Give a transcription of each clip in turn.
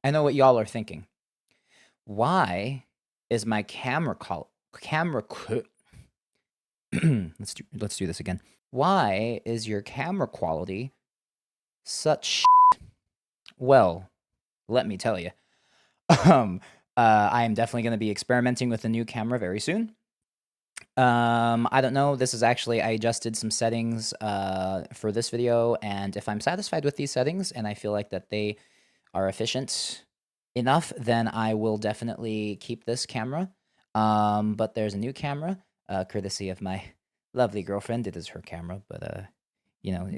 I know what y'all are thinking. Why is my let's do this again. Why is your camera quality such well, let me tell you. Um, I am definitely going to be experimenting with a new camera very soon. I don't know. This is actually I adjusted some settings for this video, and if I'm satisfied with these settings and I feel like that they are efficient enough, then I will definitely keep this camera. But there's a new camera, courtesy of my lovely girlfriend. It is her camera, but you know,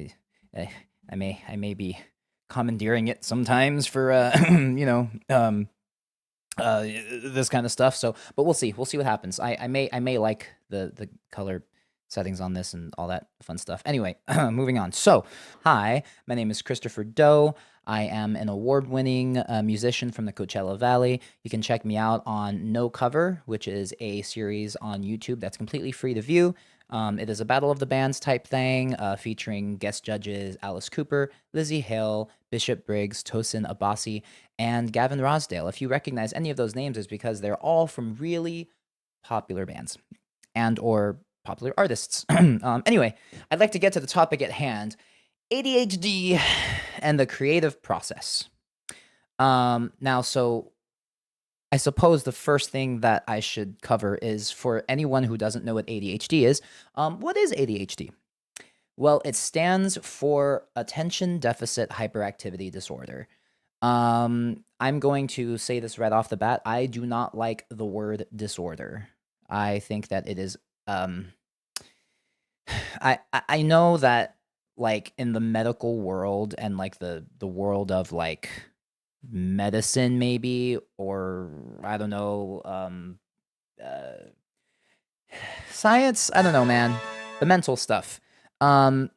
eh, I may be commandeering it sometimes for this kind of stuff. So, but we'll see. We'll see what happens. I may like the color settings on this and all that fun stuff. Anyway, moving on. So, hi, my name is Christopher Doe. I am an award-winning musician from the Coachella Valley. You can check me out on No Cover, which is a series on YouTube that's completely free to view. It is a battle of the bands type thing, featuring guest judges Alice Cooper, Lizzie Hale, Bishop Briggs, Tosin Abasi, and Gavin Rosdale. If you recognize any of those names, it's because they're all from really popular bands and or popular artists. Anyway, I'd like to get to the topic at hand: ADHD and the creative process. Now, so I suppose the first thing that I should cover is, for anyone who doesn't know what ADHD is, what is ADHD? Well, it stands for Attention Deficit Hyperactivity Disorder. I'm going to say this right off the bat. I do not like the word disorder. I think that it is I know that, like, in the medical world and like the world of like medicine maybe, or I don't know, uh science, I don't know, man. The mental stuff. Um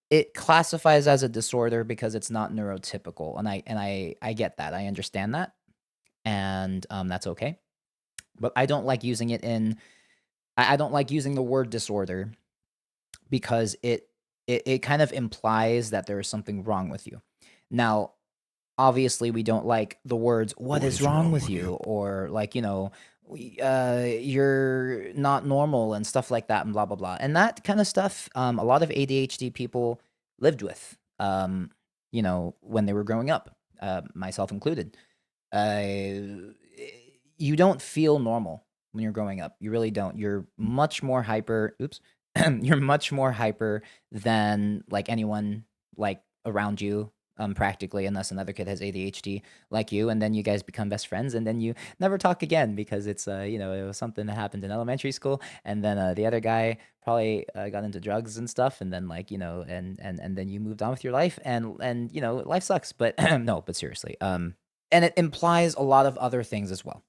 it classifies as a disorder because it's not neurotypical, and I get that. I understand that, and that's okay. But I don't like using it in I don't like using the word disorder because it kind of implies that there is something wrong with you. Now, obviously, we don't like the words "what What is is wrong wrong with with you," you? or like, you're not normal and stuff like that, and blah blah blah. And that kind of stuff, a lot of ADHD people lived with, when they were growing up, myself included. Uh, you don't feel normal when you're growing up. You really don't. You're much more hyper. Oops. You're much more hyper than like anyone like around you, practically, unless another kid has ADHD like you, and then you guys become best friends, and then you never talk again because it's it was something that happened in elementary school, and then the other guy probably got into drugs and stuff, and then like and then you moved on with your life, and life sucks, but no, but seriously, and it implies a lot of other things as well.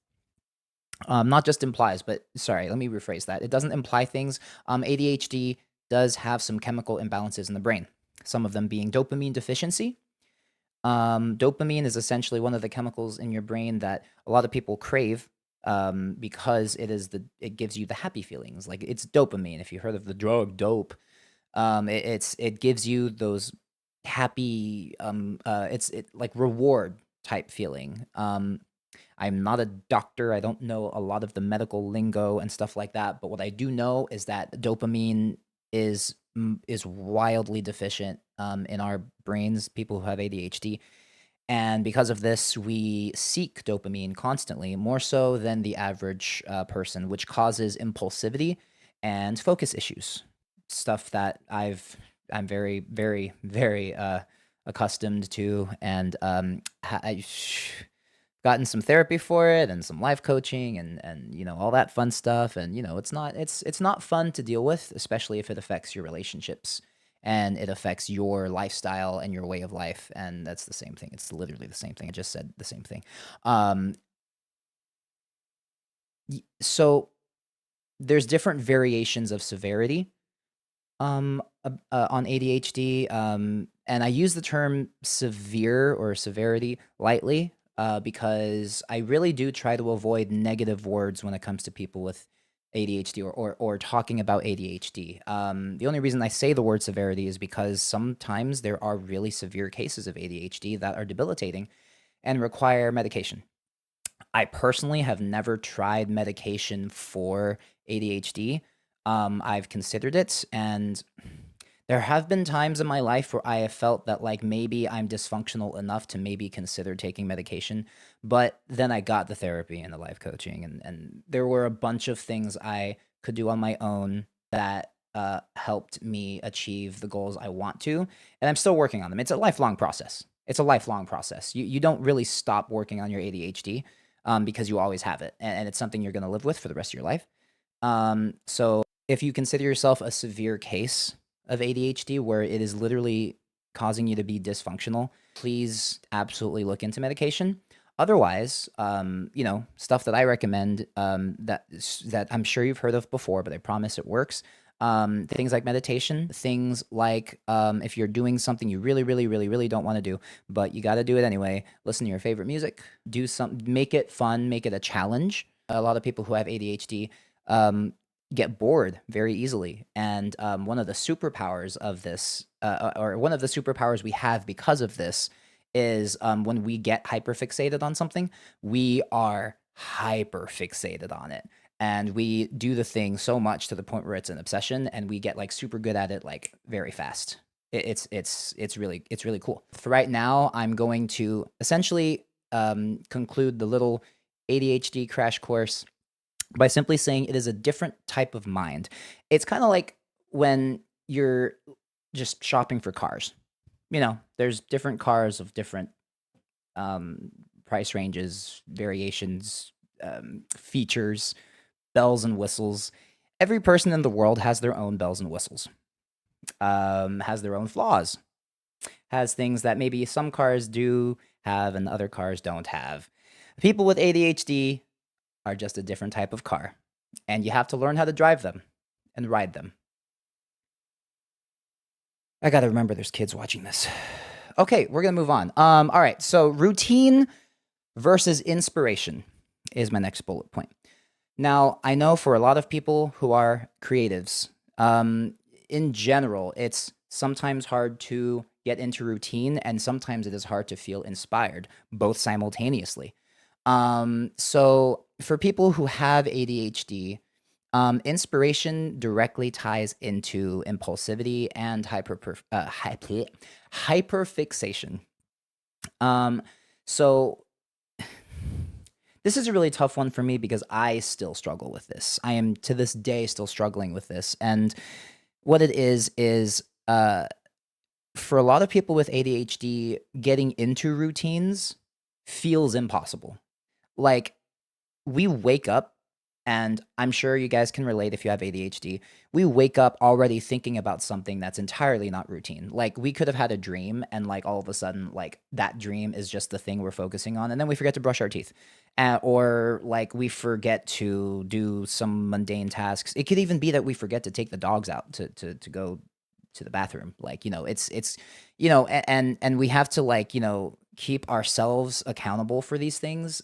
Not just implies, but sorry, let me rephrase that. It doesn't imply things. ADHD does have some chemical imbalances in the brain, some of them being dopamine deficiency. Dopamine is essentially one of the chemicals in your brain that a lot of people crave, because it gives you the happy feelings. Like, it's dopamine. If you heard of the drug dope, it gives you those happy, it's like reward type feeling. I'm not a doctor. I don't know a lot of the medical lingo and stuff like that, but what I do know is that dopamine is wildly deficient, in our brains, people who have ADHD. And because of this, we seek dopamine constantly, more so than the average person, which causes impulsivity and focus issues. Stuff that I'm very, very, very accustomed to, and gotten some therapy for it and some life coaching and all that fun stuff. And it's not fun to deal with, especially if it affects your relationships and it affects your lifestyle and your way of life. And that's the same thing. It's literally the same thing. I just said the same thing. um so there's different variations of severity, on ADHD. And I use the term severe or severity lightly, because I really do try to avoid negative words when it comes to people with ADHD, or talking about ADHD. The only reason I say the word severity is because sometimes there are really severe cases of ADHD that are debilitating, and require medication. I personally have never tried medication for ADHD. I've considered it, and there have been times in my life where I have felt that like maybe I'm dysfunctional enough to maybe consider taking medication, but then I got the therapy and the life coaching, and there were a bunch of things I could do on my own that helped me achieve the goals I want to, and I'm still working on them. It's a lifelong process. It's a lifelong process. You don't really stop working on your ADHD because you always have it, and it's something you're going to live with for the rest of your life. So if you consider yourself a severe case of ADHD where it is literally causing you to be dysfunctional, please absolutely look into medication. Otherwise, stuff that I recommend that I'm sure you've heard of before, but I promise it works. Things like meditation, things like if you're doing something you really, really, really, really don't want to do, but you got to do it anyway, listen to your favorite music, make it fun, make it a challenge. A lot of people who have ADHD get bored very easily. And one of the superpowers of this, or one of the superpowers we have because of this, is when we get hyperfixated on something, we are hyperfixated on it. And we do the thing so much to the point where it's an obsession, and we get like super good at it like very fast. It's really cool. For right now, I'm going to essentially conclude the little ADHD crash course by simply saying it is a different type of mind. It's kind of like when you're just shopping for cars. There's different cars of different price ranges, variations, features, bells and whistles. Every person in the world has their own bells and whistles, has their own flaws, has things that maybe some cars do have and other cars don't have. People with ADHD are just a different type of car, and you have to learn how to drive them and ride them. I gotta remember there's kids watching this. Okay, we're gonna move on. All right, so routine versus inspiration is my next bullet point. Now, I know for a lot of people who are creatives, in general, it's sometimes hard to get into routine, and sometimes it is hard to feel inspired, both simultaneously. So for people who have ADHD, inspiration directly ties into impulsivity and hyperfixation. So this is a really tough one for me because I still struggle with this. I am to this day still struggling with this. And what it is for a lot of people with ADHD, getting into routines feels impossible. Like, we wake up, and I'm sure you guys can relate if you have ADHD. We wake up already thinking about something that's entirely not routine. Like, we could have had a dream, and like all of a sudden, like that dream is just the thing we're focusing on, and then we forget to brush our teeth, or like we forget to do some mundane tasks. It could even be that we forget to take the dogs out to go to the bathroom. Like, it's and we have to like keep ourselves accountable for these things.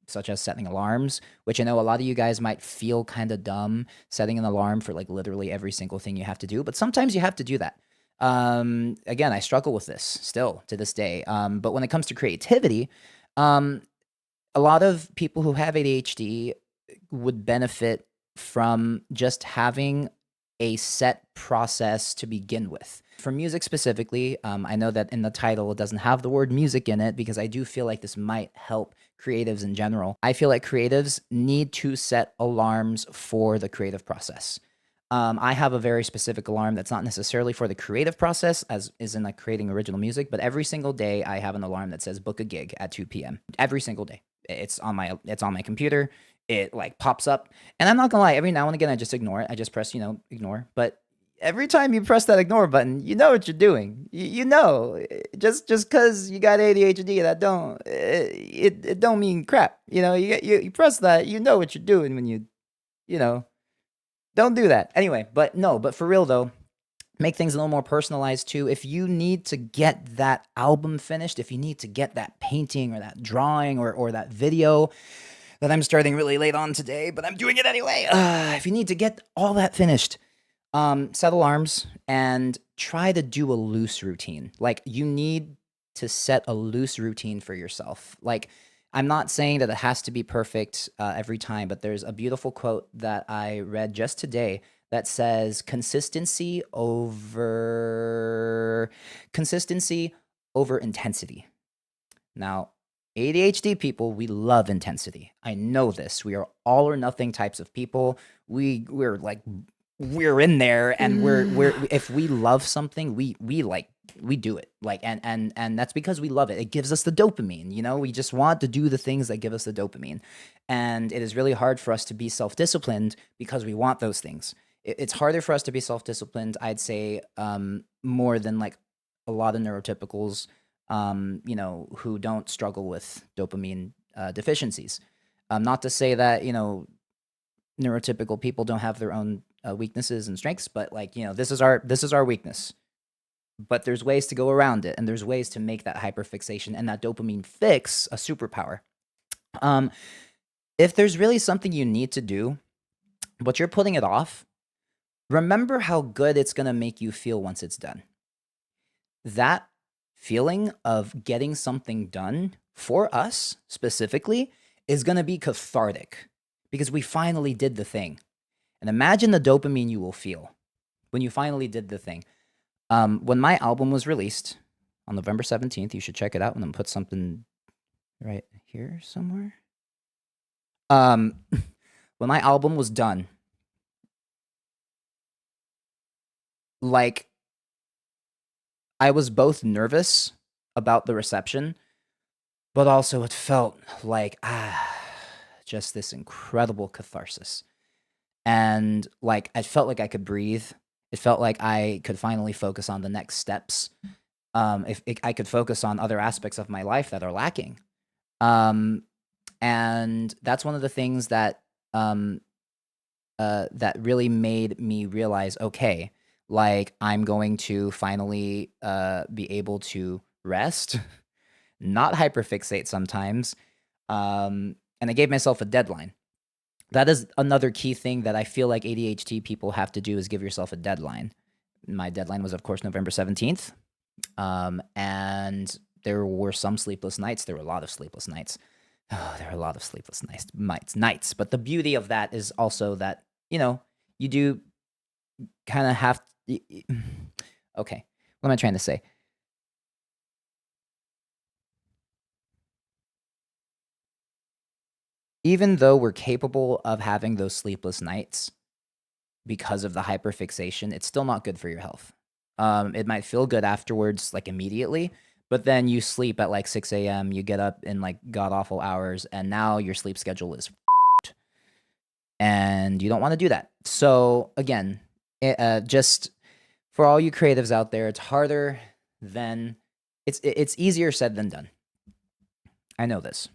Such as setting alarms, which I know a lot of you guys might feel kind of dumb setting an alarm for like literally every single thing you have to do, but sometimes you have to do that. Again, I struggle with this still to this day. But when it comes to creativity, um, a lot of people who have ADHD would benefit from just having a set process to begin with. For music specifically, I know that in the title it doesn't have the word music in it because I do feel like this might help creatives in general. I feel like creatives need to set alarms for the creative process. I have a very specific alarm that's not necessarily for the creative process, as is in like creating original music, but every single day I have an alarm that says book a gig at 2 p.m. Every single day. It's on my computer. It like pops up, and I'm not gonna lie. Every now and again, I just ignore it. I just press ignore. But every time you press that ignore button, you know what you're doing. Just because you got ADHD, that don't it don't mean crap. You press that, you know what you're doing when you know don't do that. Anyway, but for real though, make things a little more personalized too. If you need to get that album finished, if you need to get that painting or that drawing or that video that I'm starting really late on today, but I'm doing it anyway. If you need to get all that finished, set alarms and try to do a loose routine. Like, you need to set a loose routine for yourself. Like, I'm not saying that it has to be perfect every time, but there's a beautiful quote that I read just today that says consistency over intensity. Now, ADHD people, we love intensity. I know this. We are all or nothing types of people. We're like we're in there, and we're if we love something, we do it. Like, and that's because we love it. It gives us the dopamine, you know? We just want to do the things that give us the dopamine. And it is really hard for us to be self-disciplined because we want those things. It's harder for us to be self-disciplined, I'd say, more than like a lot of neurotypicals, who don't struggle with dopamine deficiencies. Not to say that, neurotypical people don't have their own weaknesses and strengths, but like, this is our weakness. But there's ways to go around it, and there's ways to make that hyperfixation and that dopamine fix a superpower. Um, if there's really something you need to do, but you're putting it off, remember how good it's gonna make you feel once it's done. That feeling of getting something done for us specifically is going to be cathartic because we finally did the thing. And imagine the dopamine you will feel when you finally did the thing. When my album was released on November 17th, you should check it out. And then put something right here somewhere. When my album was done, like, I was both nervous about the reception, but also it felt like just this incredible catharsis. And like, I felt like I could breathe. It felt like I could finally focus on the next steps. If I could focus on other aspects of my life that are lacking. Um, and that's one of the things um, that really made me realize, okay, like, I'm going to finally be able to rest, not hyperfixate sometimes. And I gave myself a deadline. That is another key thing that I feel like ADHD people have to do, is give yourself a deadline. My deadline was, of course, November 17th. And there were some sleepless nights. There were a lot of sleepless nights. Oh, there are a lot of sleepless nights. But the beauty of that is also that, you do kind of have okay, what am I trying to say? Even though we're capable of having those sleepless nights because of the hyperfixation, it's still not good for your health. It might feel good afterwards, like immediately, but then you sleep at like 6 a.m., you get up in like god awful hours, and now your sleep schedule is f***ed, and you don't want to do that. So again, just for all you creatives out there, it's harder than it's easier said than done. I know this.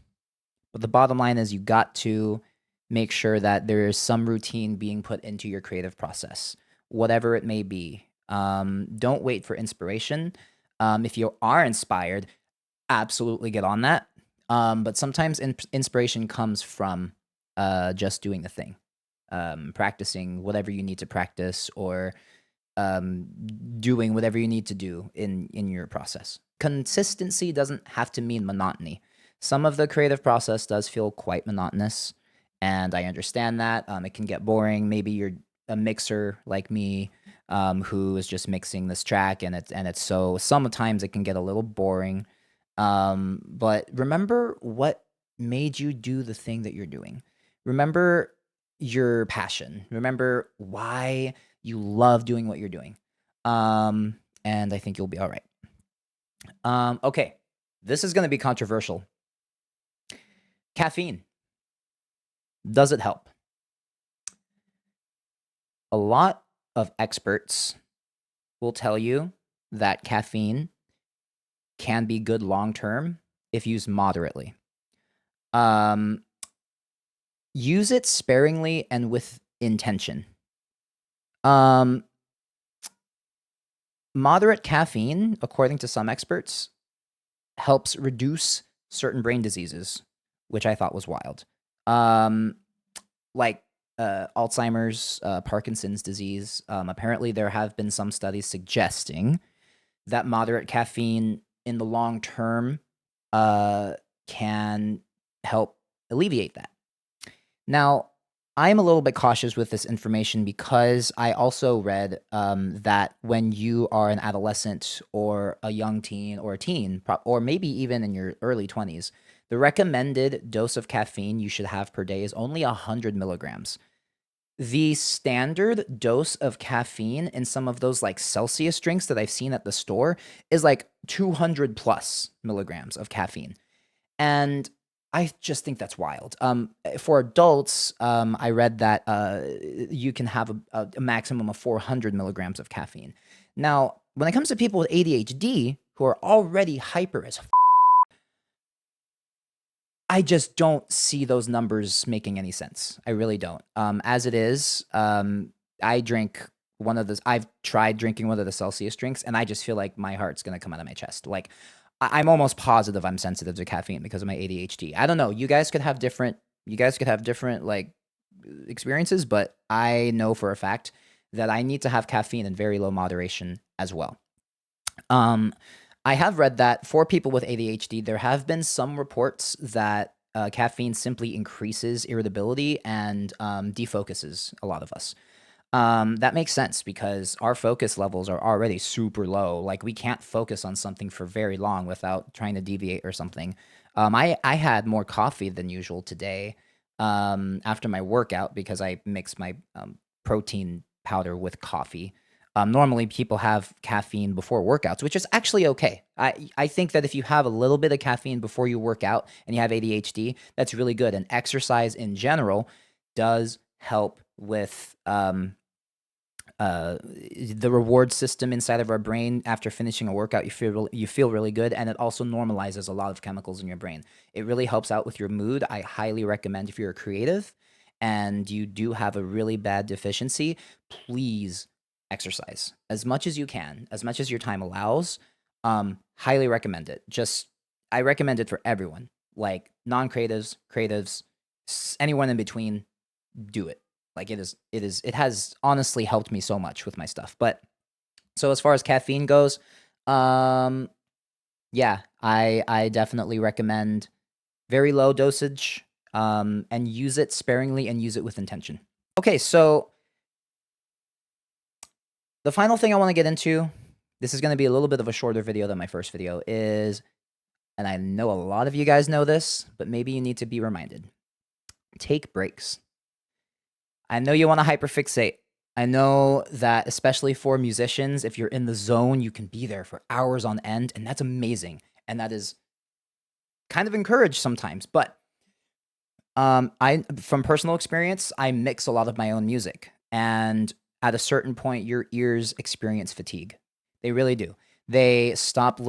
But the bottom line is, you got to make sure that there is some routine being put into your creative process, whatever it may be. Don't wait for inspiration. If you are inspired, absolutely get on that. But sometimes inspiration comes from just doing the thing, practicing whatever you need to practice, or doing whatever you need to do in your process. Consistency doesn't have to mean monotony. Some of the creative process does feel quite monotonous, and I understand that. It can get boring. Maybe you're a mixer like me, who is just mixing this track, and it's so sometimes it can get a little boring. But remember what made you do the thing that you're doing. Remember your passion. Remember why you love doing what you're doing. And I think you'll be all right. Okay, this is going to be controversial. Caffeine, does it help? A lot of experts will tell you that caffeine can be good long term if used moderately. Um, Use it sparingly and with intention. Um, Moderate caffeine, according to some experts, helps reduce certain brain diseases, which I thought was wild. Um, like Alzheimer's, Parkinson's disease. Apparently, there have been some studies suggesting that moderate caffeine in the long term uh, can help alleviate that. Now, I'm a little bit cautious with this information because I also read that when you are an adolescent or a young teen or a teen, or maybe even in your early 20s, the recommended dose of caffeine you should have per day is only 100 milligrams. The standard dose of caffeine in some of those like Celsius drinks that I've seen at the store is like 200 plus milligrams of caffeine. And I just think that's wild. For adults, I read that you can have a maximum of 400 milligrams of caffeine. Now, when it comes to people with ADHD who are already hyper as I just don't see those numbers making any sense. I really don't. As it is, I drink I've tried drinking one of the Celsius drinks, and I just feel like my heart's gonna come out of my chest. Like, I'm almost positive I'm sensitive to caffeine because of my ADHD. I don't know. You guys could have different like experiences, but I know for a fact that I need to have caffeine in very low moderation as well. Um, I have read that for people with ADHD, there have been some reports that caffeine simply increases irritability and defocuses a lot of us. That makes sense because our focus levels are already super low. Like we can't focus on something for very long without trying to deviate or something. I had more coffee than usual today after my workout because I mixed my protein powder with coffee. Normally, people have caffeine before workouts, which is actually okay. I think that if you have a little bit of caffeine before you work out and you have ADHD, that's really good. And exercise in general does help with the reward system inside of our brain. After finishing a workout, you feel really good, and it also normalizes a lot of chemicals in your brain. It really helps out with your mood. I highly recommend if you're a creative and you do have a really bad deficiency, please exercise as much as you can, as much as your time allows. Highly recommend it. Just I recommend it for everyone, like non-creatives, creatives, anyone in between. Do it. Like it has honestly helped me so much with my stuff. But so as far as caffeine goes, um yeah, I definitely recommend very low dosage, and use it sparingly and use it with intention. Okay, so the final thing I want to get into, this is going to be a little bit of a shorter video than my first video, is, and I know a lot of you guys know this, but maybe you need to be reminded. Take breaks. I know you want to hyperfixate. I know that especially for musicians, if you're in the zone, you can be there for hours on end, and that's amazing. And that is kind of encouraged sometimes. But I from personal experience, I mix a lot of my own music. And at a certain point, your ears experience fatigue. They really do. They stop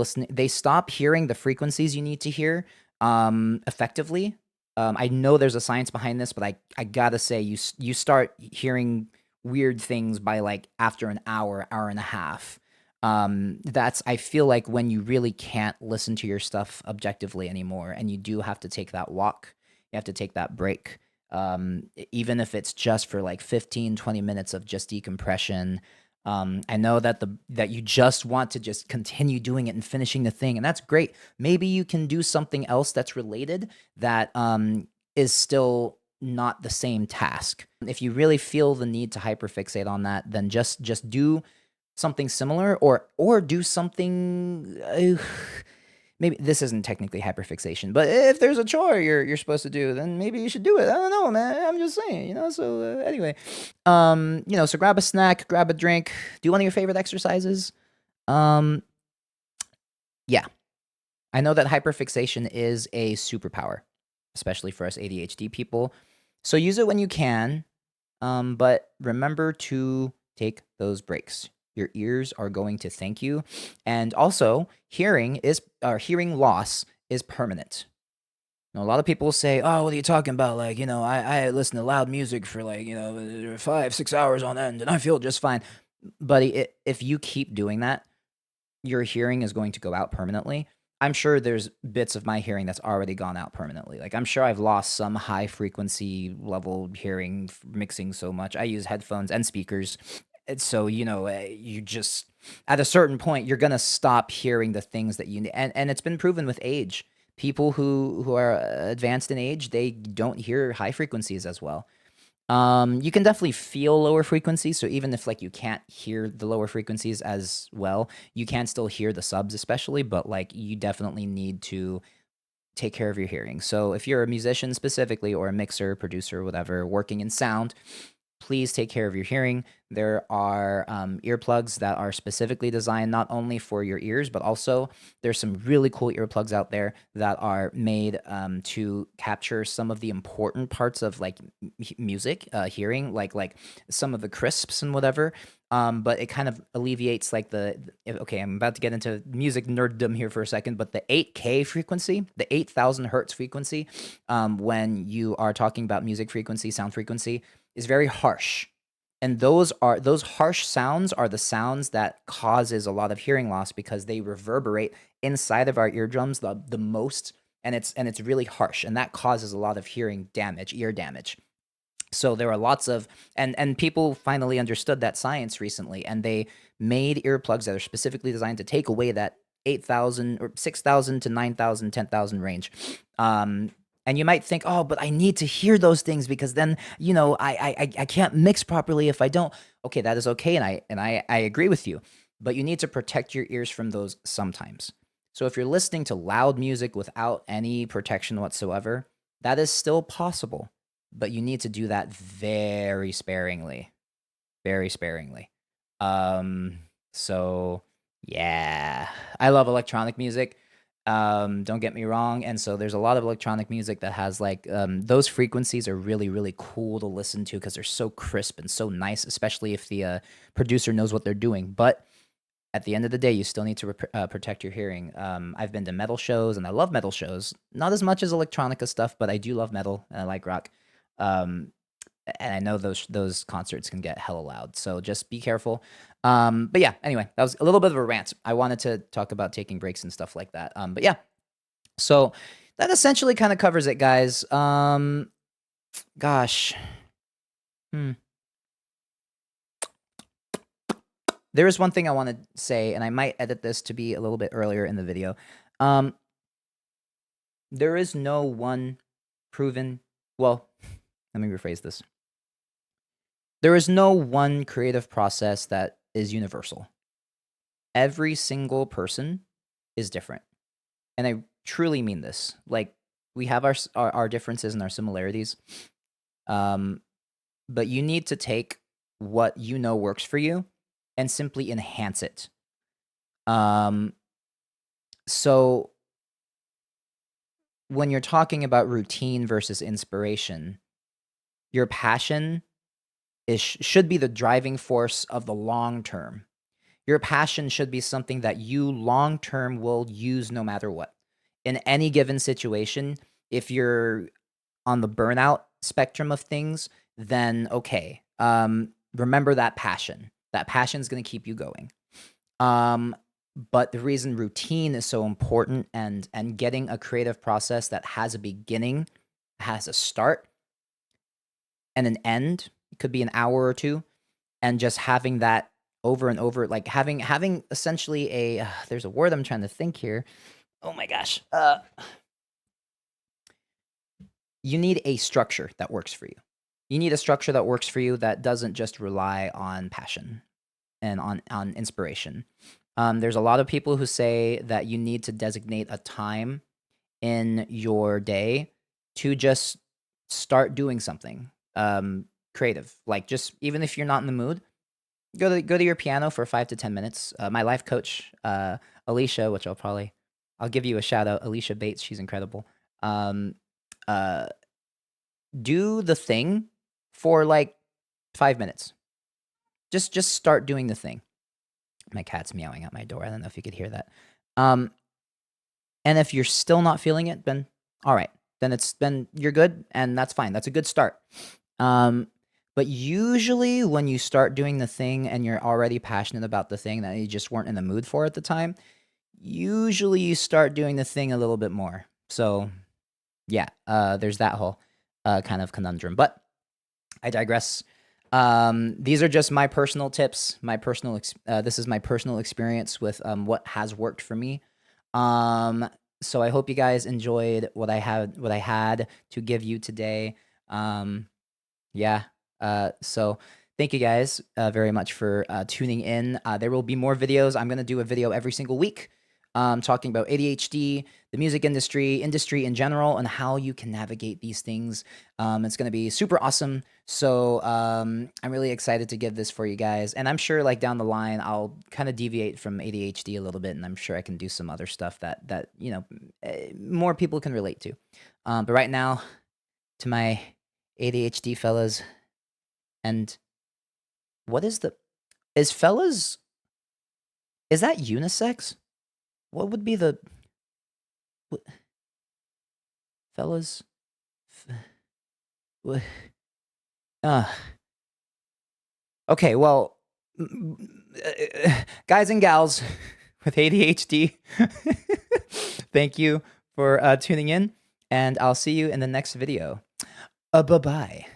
hearing the frequencies you need to hear effectively. I know there's a science behind this, but I gotta say, you start hearing weird things by like after an hour, hour and a half. That's I feel like when you really can't listen to your stuff objectively anymore, and you do have to take that walk, you have to take that break. Even if it's just for like 15, 20 minutes of just decompression. I know that that you just want to just continue doing it and finishing the thing, and that's great. Maybe you can do something else that's related that is still not the same task. If you really feel the need to hyperfixate on that, then just do something similar, or do something. Maybe this isn't technically hyperfixation, but if there's a chore you're supposed to do, then maybe you should do it. I don't know, man. I'm just saying, So anyway, so grab a snack, grab a drink, do one of your favorite exercises. Um, yeah, I know that hyperfixation is a superpower, especially for us ADHD people. So use it when you can, but remember to take those breaks. Your ears are going to thank you. And also, hearing loss is permanent. Now, a lot of people say, "Oh, what are you talking about? Like, I listen to loud music for like, 5, 6 hours on end, and I feel just fine." Buddy, if you keep doing that, your hearing is going to go out permanently. I'm sure there's bits of my hearing that's already gone out permanently. Like I'm sure I've lost some high frequency level hearing mixing so much. I use headphones and speakers. And so, you just at a certain point, you're gonna stop hearing the things that you need, and it's been proven with age. People who are advanced in age, they don't hear high frequencies as well. You can definitely feel lower frequencies. So even if like you can't hear the lower frequencies as well, you can still hear the subs, especially. But like you definitely need to take care of your hearing. So if you're a musician specifically, or a mixer, producer, whatever, working in sound, please take care of your hearing. There are earplugs that are specifically designed not only for your ears, but also there's some really cool earplugs out there that are made to capture some of the important parts of like music, hearing, like some of the crisps and whatever. But it kind of alleviates like okay, I'm about to get into music nerddom here for a second, but the 8K frequency, the 8,000 hertz frequency, when you are talking about music frequency, sound frequency, is very harsh. And those harsh sounds are the sounds that causes a lot of hearing loss, because they reverberate inside of our eardrums the most, and it's really harsh, and that causes a lot of hearing damage, ear damage. So there are lots of, and people finally understood that science recently, and they made earplugs that are specifically designed to take away that 8,000 or 6,000 to 9,000, 10,000 range. And you might think, oh, but I need to hear those things, because then, I can't mix properly if I don't. Okay, that is okay, and I agree with you, but you need to protect your ears from those sometimes. So if you're listening to loud music without any protection whatsoever, that is still possible, but you need to do that very sparingly, very sparingly. So yeah, I love electronic music. Don't get me wrong. And so there's a lot of electronic music that has like those frequencies are really, really cool to listen to, because they're so crisp and so nice, especially if the producer knows what they're doing. But at the end of the day, you still need to protect your hearing. I've been to metal shows, and I love metal shows. Not as much as electronica stuff, but I do love metal and I like rock. Um, and I know those concerts can get hella loud, so just be careful. But yeah, anyway, that was a little bit of a rant. I wanted to talk about taking breaks and stuff like that. But yeah, so that essentially kind of covers it, guys. Gosh, hmm. There is one thing I want to say, and I might edit this to be a little bit earlier in the video. Um, there is no one proven. Well, let me rephrase this. There is no one creative process that is universal. Every single person is different. And I truly mean this. Like, we have our differences and our similarities. But you need to take what you know works for you and simply enhance it. Um, so when you're talking about routine versus inspiration, your passion should be the driving force of the long term. Your passion should be something that you long term will use no matter what. In any given situation, if you're on the burnout spectrum of things, then okay. Remember that passion. That passion is going to keep you going. But the reason routine is so important, and getting a creative process that has a beginning, has a start, and an end, it could be an hour or two, and just having that over and over, like having essentially there's a word I'm trying to think here. Oh my gosh. You need a structure that works for you. You need a structure that works for you that doesn't just rely on passion and on inspiration. There's a lot of people who say that you need to designate a time in your day to just start doing something creative. Like, just even if you're not in the mood, go to your piano for 5 to 10 minutes. My life coach, Alicia, which I'll give you a shout out, Alicia Bates. She's incredible. Uh, do the thing for like 5 minutes. Just start doing the thing. My cat's meowing at my door. I don't know if you could hear that. And if you're still not feeling it, then all right. Then you're good, and that's fine. That's a good start. But usually when you start doing the thing and you're already passionate about the thing that you just weren't in the mood for at the time, usually you start doing the thing a little bit more. So yeah, there's that whole kind of conundrum. But I digress. These are just my personal tips, this is my personal experience with what has worked for me. Um, so I hope you guys enjoyed what I had to give you today. Um, yeah. So thank you guys very much for tuning in. There will be more videos. I'm gonna do a video every single week, talking about ADHD, the music industry in general, and how you can navigate these things. It's gonna be super awesome. So I'm really excited to give this for you guys, and I'm sure like down the line I'll kind of deviate from ADHD a little bit, and I'm sure I can do some other stuff that more people can relate to. But right now, to my ADHD fellas, and what is the is fellas is that unisex? What would be the what, fellas? F- wha- Uh, okay, well, guys and gals with ADHD, thank you for tuning in, and I'll see you in the next video. Bye bye.